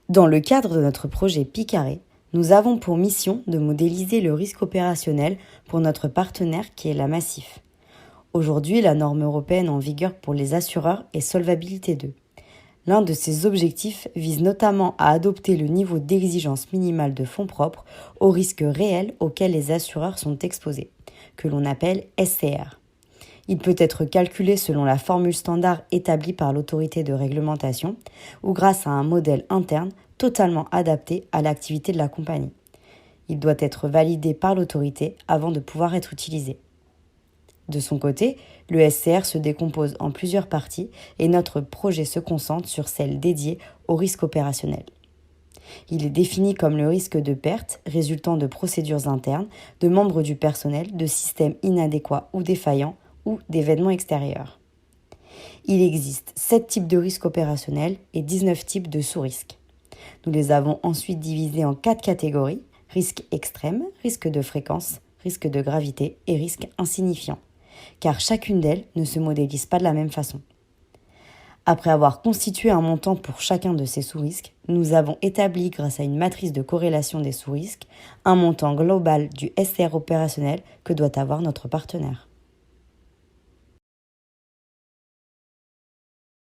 Dans le cadre de notre projet Picaré, nous avons pour mission de modéliser le risque opérationnel pour notre partenaire qui est la Massif. Aujourd'hui, la norme européenne en vigueur pour les assureurs est Solvabilité 2. L'un de ces objectifs vise notamment à adopter le niveau d'exigence minimale de fonds propres aux risques réels auxquels les assureurs sont exposés, que l'on appelle SCR. Il peut être calculé selon la formule standard établie par l'autorité de réglementation ou grâce à un modèle interne totalement adapté à l'activité de la compagnie. Il doit être validé par l'autorité avant de pouvoir être utilisé. De son côté, le SCR se décompose en plusieurs parties et notre projet se concentre sur celle dédiée au risque opérationnel. Il est défini comme le risque de perte résultant de procédures internes, de membres du personnel, de systèmes inadéquats ou défaillants ou d'événements extérieurs. Il existe 7 types de risques opérationnels et 19 types de sous-risques. Nous les avons ensuite divisés en 4 catégories: risque extrême, risque de fréquence, risque de gravité et risque insignifiant, car chacune d'elles ne se modélise pas de la même façon. Après avoir constitué un montant pour chacun de ces sous-risques, nous avons établi, grâce à une matrice de corrélation des sous-risques, un montant global du SCR opérationnel que doit avoir notre partenaire.